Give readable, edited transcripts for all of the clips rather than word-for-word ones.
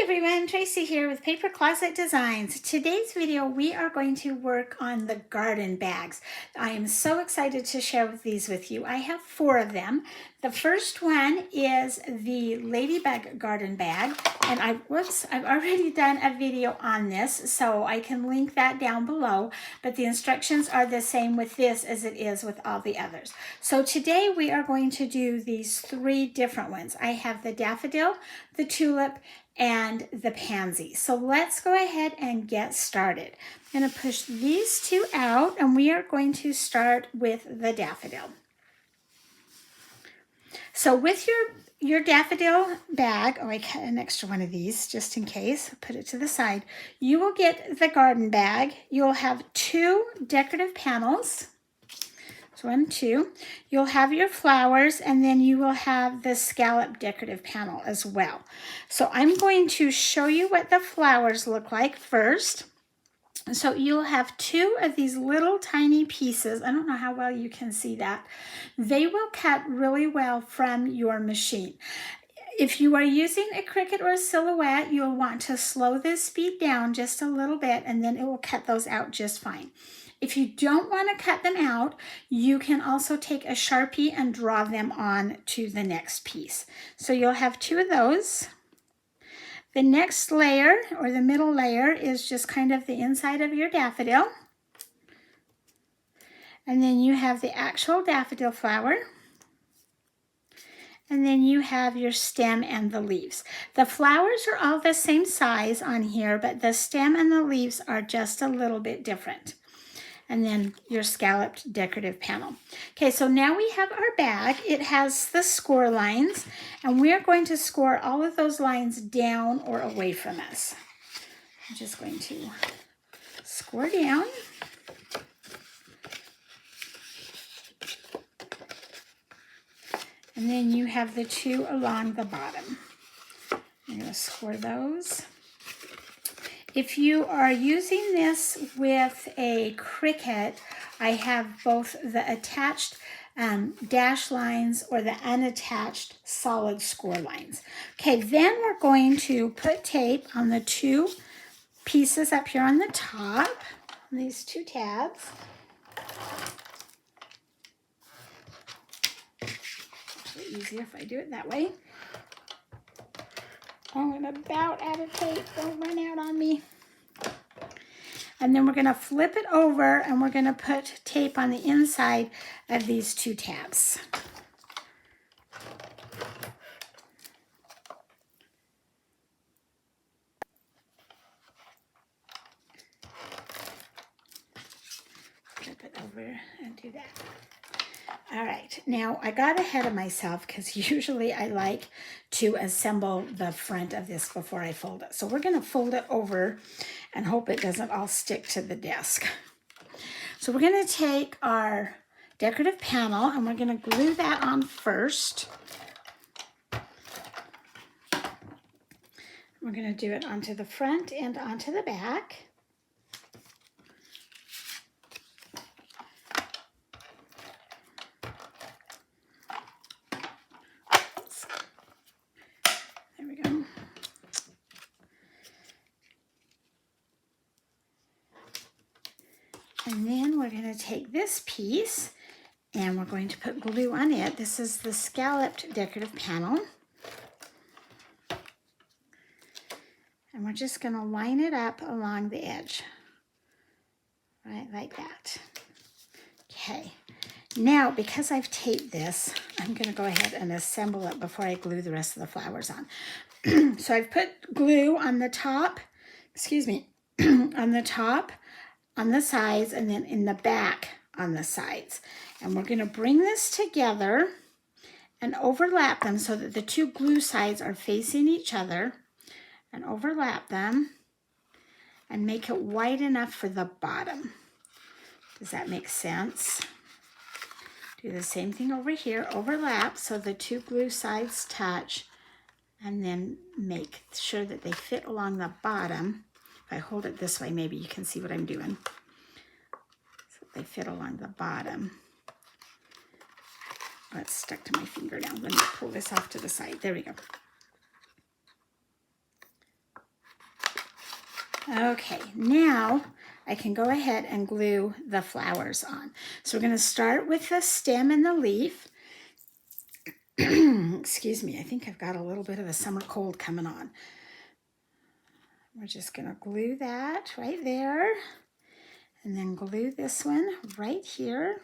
everyone, Tracy here with Paper Closet Designs. Today's video we are going to work on the garden bags. I am so excited to share these with you. I have 4 of them. The first one is the Ladybug garden bag, and I've already done a video on this, so I can link that down below, but the instructions are the same with this as it is with all the others. So today we are going to do these 3 different ones. I have the Daffodil, the Tulip, and the Pansy. So let's go ahead and get started. I'm going to push these 2 out, and we are going to start with the Daffodil. So with your Daffodil bag, I cut an extra one of these just in case, put it to the side. You will get the garden bag. You'll have 2 decorative panels. So 1, 2. You'll have your flowers, and then you will have the scallop decorative panel as well. So I'm going to show you what the flowers look like first. So you'll have 2 of these little tiny pieces. I don't know how well you can see that. They will cut really well from your machine. If you are using a Cricut or a Silhouette, you'll want to slow the speed down just a little bit, and then it will cut those out just fine. If you don't want to cut them out, you can also take a Sharpie and draw them on to the next piece. So you'll have 2 of those. The next layer, or the middle layer, is just kind of the inside of your daffodil. And then you have the actual daffodil flower. And then you have your stem and the leaves. The flowers are all the same size on here, but the stem and the leaves are just a little bit different. And then your scalloped decorative panel. Okay, so now we have our bag. It has the score lines, and we're going to score all of those lines down or away from us. I'm just going to score down. And then you have the 2 along the bottom. I'm going to score those. If you are using this with a Cricut, I have both the attached dash lines or the unattached solid score lines. Okay, then we're going to put tape on the 2 pieces up here on the top, on these 2 tabs. Actually, easier if I do it that way. Oh, I'm about out of tape. Don't run out on me. And then we're going to flip it over, and we're going to put tape on the inside of these 2 tabs. Flip it over and do that. All right, now I got ahead of myself because usually I like to assemble the front of this before I fold it. So we're going to fold it over and hope it doesn't all stick to the desk. So we're going to take our decorative panel, and we're going to glue that on first. We're going to do it onto the front and onto the back. And then we're going to take this piece, and we're going to put glue on it. This is the scalloped decorative panel. And we're just going to line it up along the edge. Right, like that. Okay. Now, because I've taped this, I'm going to go ahead and assemble it before I glue the rest of the flowers on. So I've put glue on the top, on the top, on the sides, and then in the back on the sides. And we're going to bring this together and overlap them so that the 2 glue sides are facing each other, and overlap them and make it wide enough for the bottom. Does that make sense? Do the same thing over here, overlap so the 2 glue sides touch, and then make sure that they fit along the bottom. If I hold it this way, maybe you can see what I'm doing. So they fit along the bottom. Oh, it's stuck to my finger now. Let me pull this off to the side. There we go. Okay, now I can go ahead and glue the flowers on. So we're going to start with the stem and the leaf. Excuse me, I think I've got a little bit of a summer cold coming on. We're just going to glue that right there, and then glue this one right here.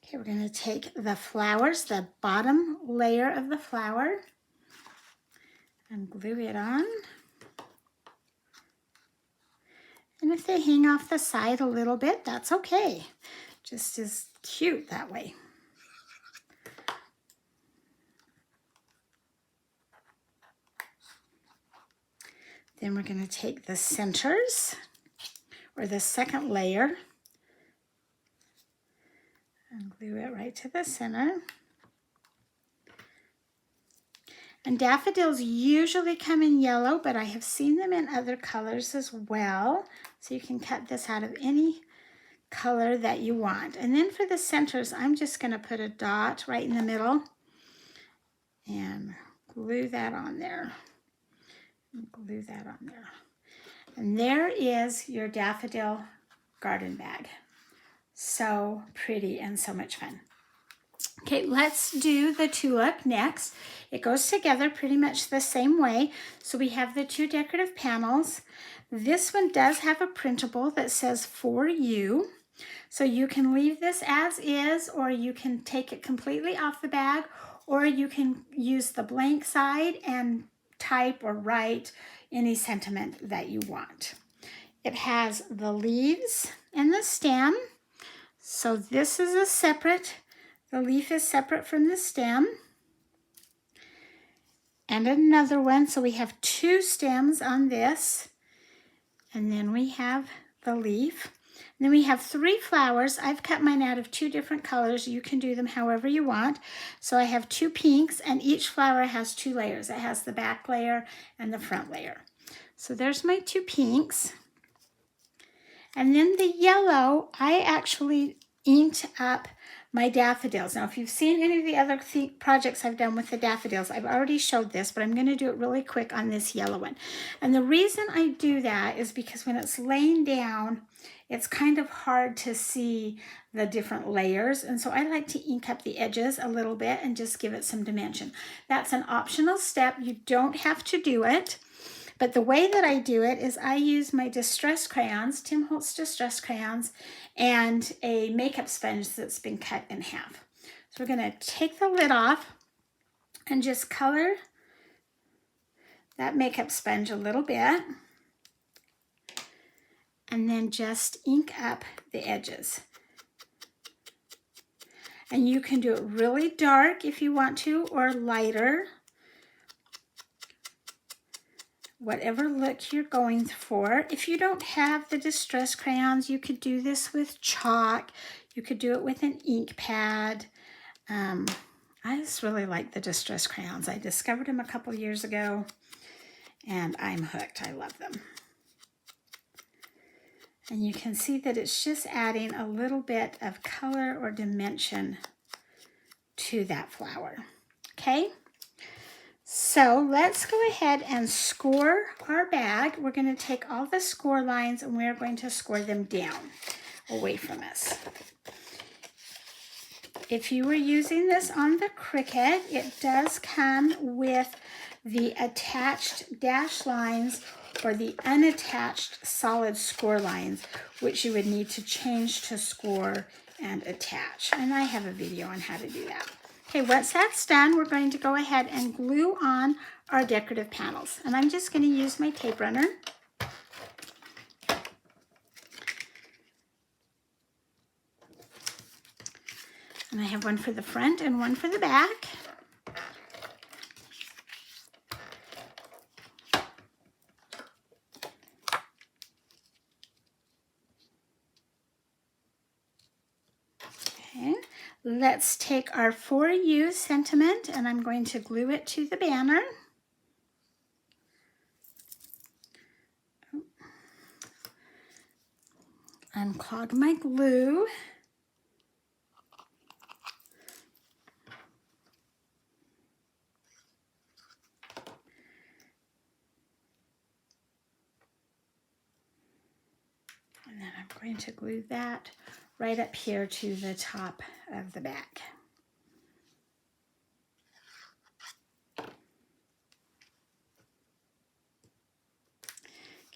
Okay, we're going to take the flowers, the bottom layer of the flower, and glue it on. And if they hang off the side a little bit, that's okay. Just as cute that way. Then we're going to take the centers, or the second layer, and glue it right to the center. And daffodils usually come in yellow, but I have seen them in other colors as well. So you can cut this out of any color that you want. And then for the centers, I'm just going to put a dot right in the middle and glue that on there. And glue that on there. And there is your daffodil garden bag. So pretty and so much fun. Okay, let's do the tulip next. It goes together pretty much the same way. So we have the two decorative panels. This one does have a printable that says "For You." So you can leave this as is, or you can take it completely off the bag, or you can use the blank side and type or write any sentiment that you want. It has the leaves and the stem. So this is a separate, the leaf is separate from the stem. And another one, so we have two stems on this. And then we have the leaf. And then we have three flowers. I've cut mine out of two different colors. You can do them however you want. So I have two pinks, and each flower has two layers. It has the back layer and the front layer. So there's my two pinks. And then the yellow, I actually inked up my daffodils. Now, if you've seen any of the other projects I've done with the daffodils, I've already showed this, but I'm going to do it really quick on this yellow one. And the reason I do that is because when it's laying down, it's kind of hard to see the different layers. And so I like to ink up the edges a little bit and just give it some dimension. That's an optional step. You don't have to do it. But the way that I do it is I use my distress crayons, Tim Holtz distress crayons, and a makeup sponge that's been cut in half. So we're going to take the lid off and just color that makeup sponge a little bit, and then just ink up the edges. And you can do it really dark if you want to, or lighter. Whatever look you're going for. If you don't have the distress crayons, you could do this with chalk. You could do it with an ink pad. I just really like the distress crayons. I discovered them a couple years ago, and I'm hooked. I love them. And you can see that it's just adding a little bit of color or dimension to that flower. Okay? So let's go ahead and score our bag. We're going to take all the score lines and we're going to score them down away from us. If you were using this on the Cricut, it does come with the attached dash lines or the unattached solid score lines, which you would need to change to score and attach. And I have a video on how to do that. Okay, once that's done, we're going to go ahead and glue on our decorative panels. And I'm just going to use my tape runner. And I have one for the front and one for the back. Okay, let's take our "For You" sentiment and I'm going to glue it to the banner. Unclog my glue. going to glue that right up here to the top of the bag.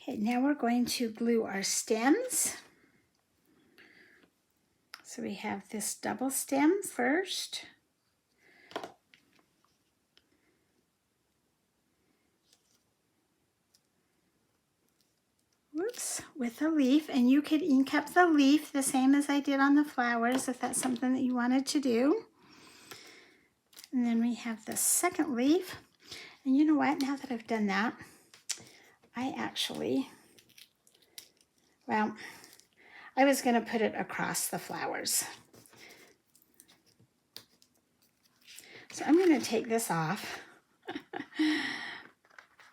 Okay, now we're going to glue our stems. So we have this double stem first. Whoops, with a leaf, and you could ink up the leaf the same as I did on the flowers if that's something that you wanted to do. And then we have the second leaf. And you know what, now that I've done that, I actually, well, I was going to put it across the flowers. So I'm going to take this off.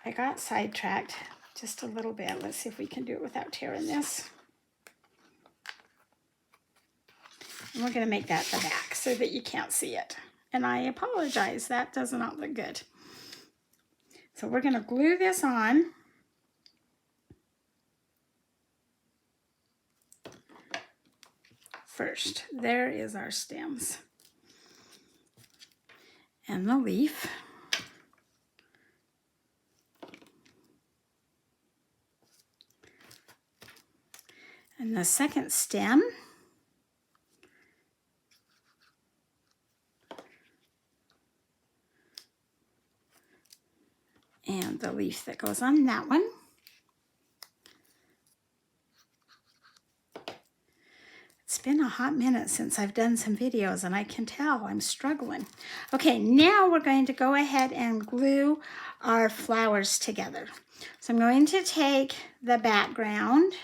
I got sidetracked just a little bit. Let's see if we can do it without tearing this. And we're going to make that the back so that you can't see it. And I apologize, that does not look good. So we're going to glue this on. First, there is our stems and the leaf. And the second stem. And the leaf that goes on that one. It's been a hot minute since I've done some videos and I can tell I'm struggling. Okay, now we're going to go ahead and glue our flowers together. So I'm going to take the background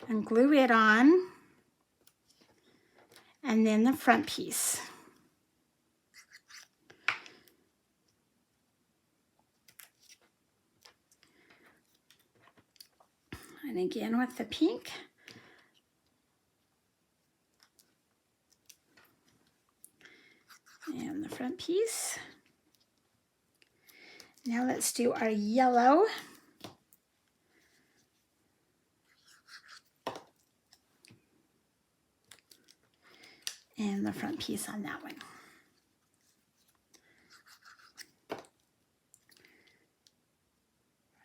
and glue it on, and then the front piece. And again with the pink. And the front piece. Now let's do our yellow. And the front piece on that one.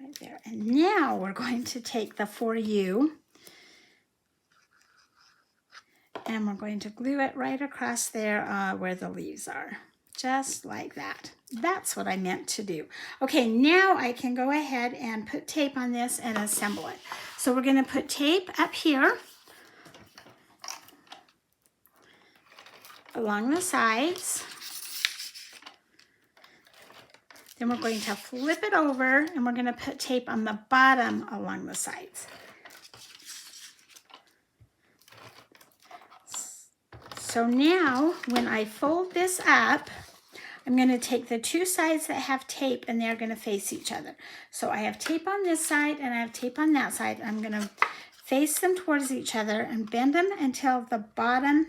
Right there. And now we're going to take the For You and we're going to glue it right across there where the leaves are. Just like that. That's what I meant to do. Okay, now I can go ahead and put tape on this and assemble it. So we're going to put tape up here along the sides. Then we're going to flip it over and we're going to put tape on the bottom along the sides. So now when I fold this up, I'm going to take the two sides that have tape and they're going to face each other. So I have tape on this side and I have tape on that side. I'm going to face them towards each other and bend them until the bottom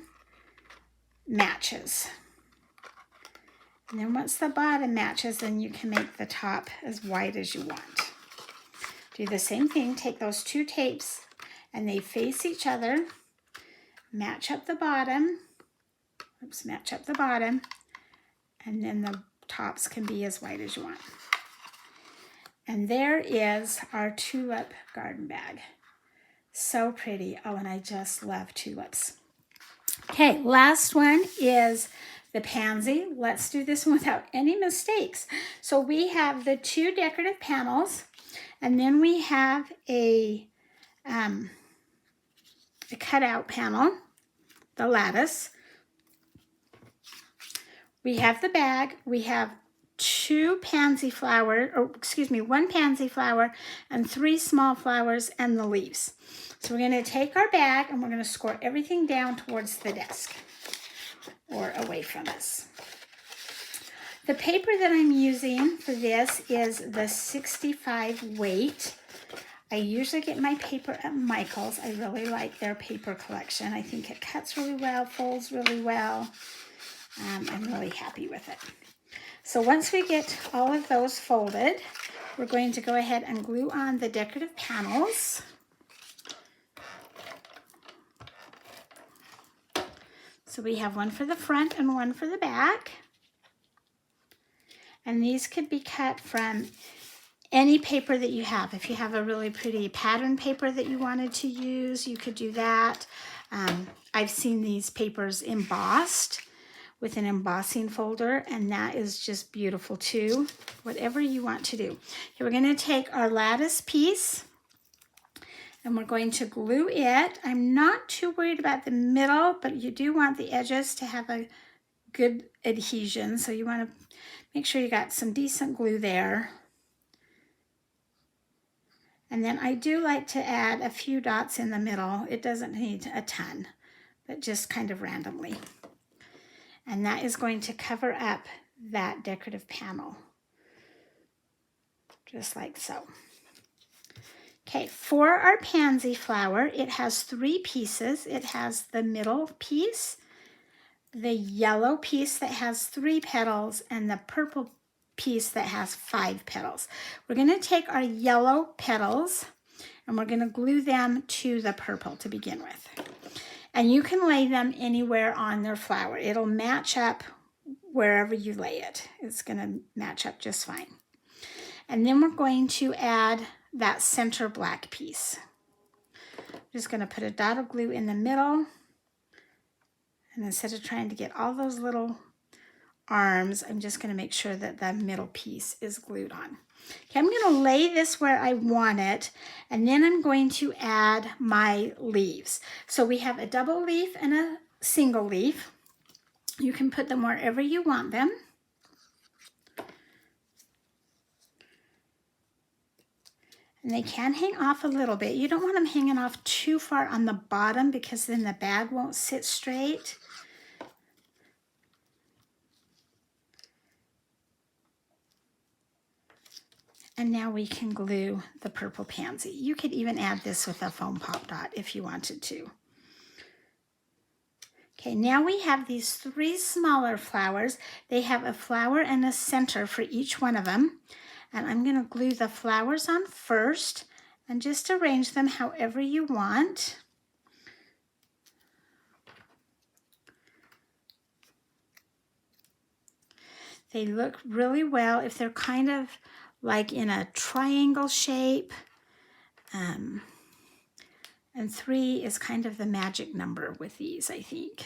matches. And then once the bottom matches, then you can make the top as wide as you want. Do the same thing, take those two tapes and they face each other, match up the bottom, match up the bottom, and then the tops can be as wide as you want. And there is our tulip garden bag. So pretty. Oh, and I just love tulips. Okay, last one is the pansy. Let's do this one without any mistakes. So we have the two decorative panels, and then we have a cutout panel, the lattice. We have the bag. We have one pansy flower and 3 small flowers and the leaves. So we're going to take our bag and we're going to score everything down towards the desk or away from us. The paper that I'm using for this is the 65 weight. I usually get my paper at Michael's. I really like their paper collection. I think it cuts really well, folds really well. I'm really happy with it. So once we get all of those folded, we're going to go ahead and glue on the decorative panels. So we have one for the front and one for the back. And these could be cut from any paper that you have. If you have a really pretty pattern paper that you wanted to use, you could do that. I've seen these papers embossed with an embossing folder, and that is just beautiful too. Whatever you want to do. Okay, we're going to take our lattice piece and we're going to glue it. I'm not too worried about the middle, but you do want the edges to have a good adhesion. So you want to make sure you got some decent glue there. And then I do like to add a few dots in the middle. It doesn't need a ton, but just kind of randomly. And that is going to cover up that decorative panel, just like so. Okay, for our pansy flower, it has 3 pieces. It has the middle piece, the yellow piece that has 3 petals, and the purple piece that has 5 petals. We're going to take our yellow petals and we're going to glue them to the purple to begin with. And you can lay them anywhere on their flower. It'll match up wherever you lay it. It's going to match up just fine. And then we're going to add that center black piece. I'm just going to put a dot of glue in the middle. And instead of trying to get all those little arms, I'm just going to make sure that the middle piece is glued on. Okay, I'm going to lay this where I want it, and then I'm going to add my leaves. So we have a double leaf and a single leaf. You can put them wherever you want them. And they can hang off a little bit. You don't want them hanging off too far on the bottom because then the bag won't sit straight. And now we can glue the purple pansy. You could even add this with a foam pop dot if you wanted to. Okay, now we have these 3 smaller flowers. They have a flower and a center for each one of them. And I'm going to glue the flowers on first and just arrange them however you want. They look really well if they're kind of like in a triangle shape. And 3 is kind of the magic number with these, I think.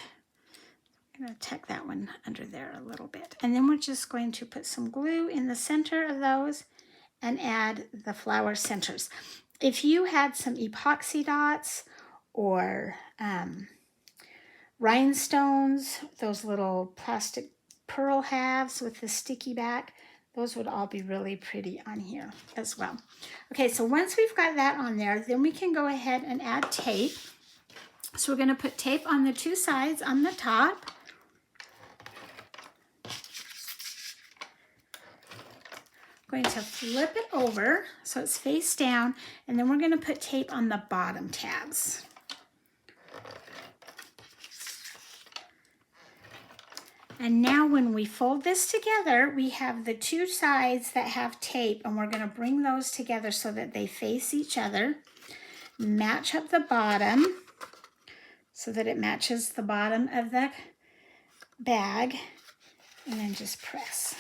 I'm going to tuck that one under there a little bit. And then we're just going to put some glue in the center of those and add the flower centers. If you had some epoxy dots or rhinestones, those little plastic pearl halves with the sticky back, those would all be really pretty on here as well. Okay, so once we've got that on there, then we can go ahead and add tape. So we're going to put tape on the 2 sides on the top. Going to flip it over so it's face down, and then we're going to put tape on the bottom tabs. And now when we fold this together, we have the 2 sides that have tape, and we're going to bring those together so that they face each other. Match up the bottom so that it matches the bottom of the bag, and then just press.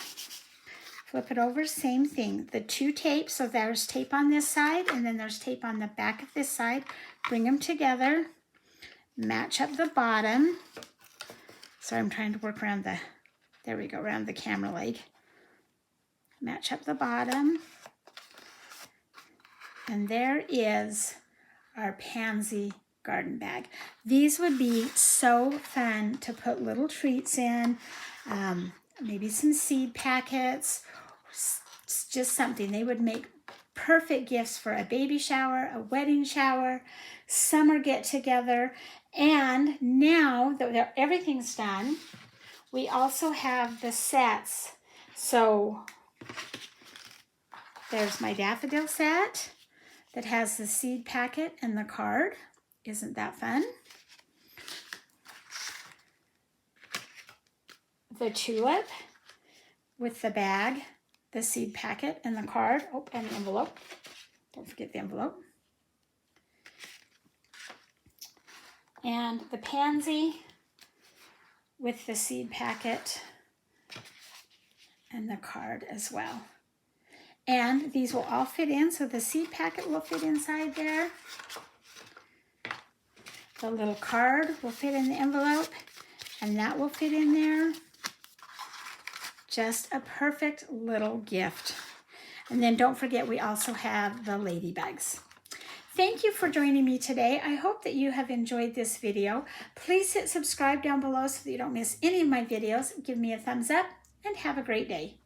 Flip it over, same thing. The 2 tapes, so there's tape on this side and then there's tape on the back of this side. Bring them together, match up the bottom. Sorry, I'm trying to work around the, there we go, around the camera leg. Match up the bottom. And there is our pansy garden bag. These would be so fun to put little treats in, maybe some seed packets, just something. They would make perfect gifts for a baby shower, a wedding shower, summer get-together. And now that everything's done, we also have the sets. So there's my daffodil set that has the seed packet and the card. Isn't that fun? The tulip with the bag, the seed packet, and the card. Oh, and the envelope. Don't forget the envelope. And the pansy with the seed packet and the card as well. And these will all fit in, so the seed packet will fit inside there. The little card will fit in the envelope, and that will fit in there. Just a perfect little gift. And then don't forget, we also have the ladybugs. Thank you for joining me today. I hope that you have enjoyed this video. Please hit subscribe down below so that you don't miss any of my videos. Give me a thumbs up and have a great day.